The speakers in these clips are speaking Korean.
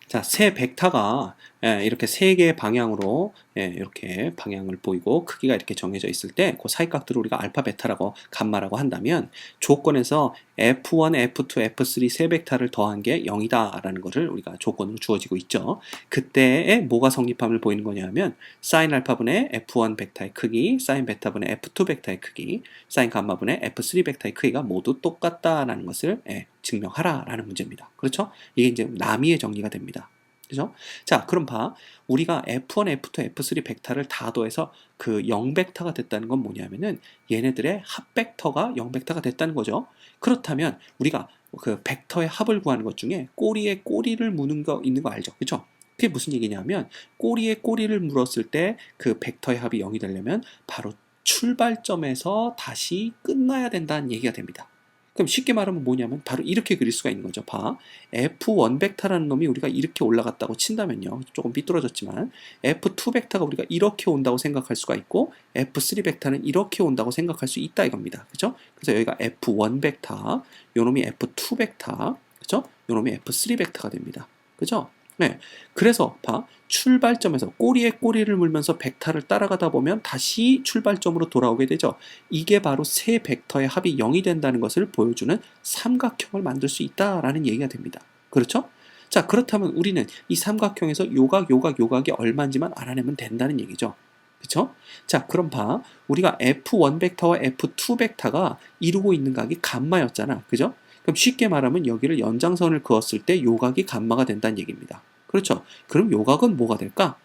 자, 세 벡터가 이렇게 세 개의 방향으로 이렇게 방향을 보이고 크기가 이렇게 정해져 있을 때 그 사이각들을 우리가 알파, 베타라고 감마라고 한다면 조건에서 F1, F2, F3 세 벡터를 더한 게 0이다 라는 것을 우리가 조건으로 주어지고 있죠. 그때에 뭐가 성립함을 보이는 거냐면 사인 알파분의 F1 벡터의 크기, 사인 베타분의 F2 벡터의 크기, 사인 감마분의 F3 벡터의 크기가 모두 똑같다라는 것을 증명하라 라는 문제입니다. 그렇죠? 이게 이제 남이의 정리가 됩니다. 그죠? 자, 그럼 봐. 우리가 F1, F2, F3 벡터를 다 더해서 그 0 벡터가 됐다는 건 뭐냐면은 얘네들의 합 벡터가 0 벡터가 됐다는 거죠. 그렇다면 우리가 그 벡터의 합을 구하는 것 중에 꼬리에 꼬리를 무는 거 있는 거 알죠? 그죠? 그게 무슨 얘기냐면 꼬리에 꼬리를 물었을 때 그 벡터의 합이 0이 되려면 바로 출발점에서 다시 끝나야 된다는 얘기가 됩니다. 그럼 쉽게 말하면 뭐냐면 바로 이렇게 그릴 수가 있는 거죠. 봐. F1 벡터라는 놈이 우리가 이렇게 올라갔다고 친다면요. 조금 삐뚤어졌지만 F2 벡터가 우리가 이렇게 온다고 생각할 수가 있고 F3 벡터는 이렇게 온다고 생각할 수 있다 이겁니다. 그죠? 그래서 여기가 F1 벡터, 요 놈이 F2 벡터, 그죠? 요 놈이 F3 벡터가 됩니다. 그죠? 네. 그래서 봐. 출발점에서 꼬리에 꼬리를 물면서 벡터를 따라가다 보면 다시 출발점으로 돌아오게 되죠. 이게 바로 세 벡터의 합이 0이 된다는 것을 보여주는 삼각형을 만들 수 있다라는 얘기가 됩니다. 그렇죠? 자, 그렇다면 우리는 이 삼각형에서 요각이 얼마인지만 알아내면 된다는 얘기죠. 그렇죠? 자, 그럼 봐. 우리가 F1 벡터와 F2 벡터가 이루고 있는 각이 감마였잖아. 그죠? 그럼 쉽게 말하면 여기를 연장선을 그었을 때 요각이 감마가 된다는 얘기입니다. 그렇죠? 그럼 요각은 뭐가 될까?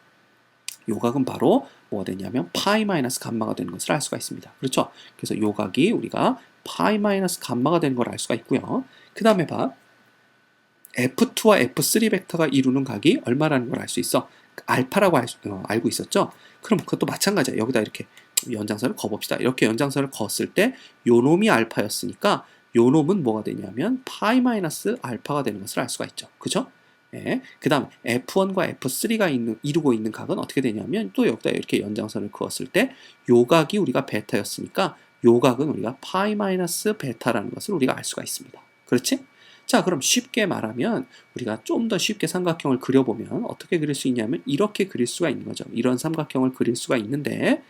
요각은 바로 뭐가 되냐면 파이 마이너스 감마가 되는 것을 알 수가 있습니다. 그렇죠? 그래서 요각이 우리가 파이 마이너스 감마가 되는 걸 알 수가 있고요. 그 다음에 봐. F2와 F3 벡터가 이루는 각이 얼마라는 걸 알 수 있어? 알파라고 알고 있었죠? 그럼 그것도 마찬가지야. 여기다 이렇게 연장선을 그어봅시다. 이렇게 연장선을 그었을 때 요 놈이 알파였으니까 요 놈은 뭐가 되냐면 파이 마이너스 알파가 되는 것을 알 수가 있죠. 그죠? 예. 그 다음 F1과 F3가 이루고 있는 각은 어떻게 되냐면 또 여기다 이렇게 연장선을 그었을 때 요 각이 우리가 베타였으니까 요 각은 우리가 파이 마이너스 베타라는 것을 우리가 알 수가 있습니다. 그렇지? 자, 그럼 쉽게 말하면 우리가 좀 더 쉽게 삼각형을 그려보면 어떻게 그릴 수 있냐면 이렇게 그릴 수가 있는 거죠. 이런 삼각형을 그릴 수가 있는데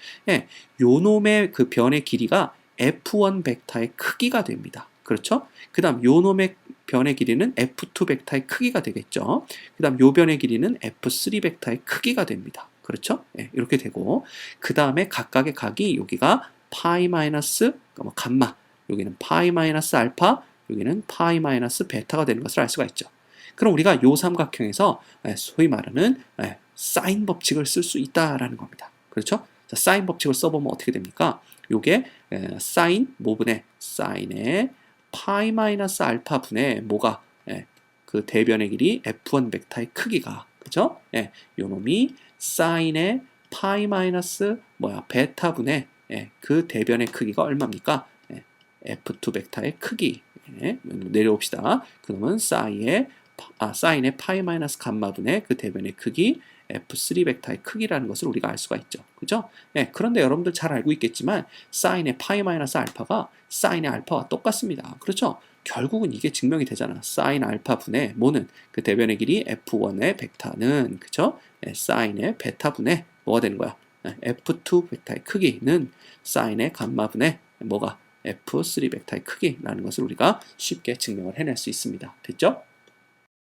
요 놈의 그 변의 길이가 F1 벡터의 크기가 됩니다. 그렇죠? 그 다음 요 놈의 변의 길이는 F2 벡터의 크기가 되겠죠. 그 다음 요 변의 길이는 F3 벡터의 크기가 됩니다. 그렇죠? 이렇게 되고 그 다음에 각각의 각이 여기가 파이 마이너스 감마, 여기는 파이 마이너스 알파, 여기는 파이 마이너스 베타가 되는 것을 알 수가 있죠. 그럼 우리가 요 삼각형에서 소위 말하는 사인 법칙을 쓸 수 있다라는 겁니다. 그렇죠? 자, 사인 법칙을 써보면 어떻게 됩니까? 요게 사인 모분의 사인의 파이 마이너스 알파 분의 뭐가 그 대변의 길이 F1 벡터의 크기가 그죠? 요 놈이 사인의 파이 마이너스 베타 분의 그 대변의 크기가 얼마입니까? F2 벡터의 크기 내려옵시다. 그러면 사인의 파이 마이너스 감마분의 그 대변의 크기 F3 벡터의 크기라는 것을 우리가 알 수가 있죠. 그죠? 그런데 여러분들 잘 알고 있겠지만 사인의 파이 마이너스 알파가 사인의 알파와 똑같습니다. 그렇죠? 결국은 이게 증명이 되잖아. 사인 알파 분의 뭐는 그 대변의 길이 F1의 벡터는 그죠? 사인의 베타 분의 뭐가 되는 거야? F2 벡터의 크기는 사인의 감마 분의 뭐가 F3 벡터의 크기라는 것을 우리가 쉽게 증명을 해낼 수 있습니다. 됐죠?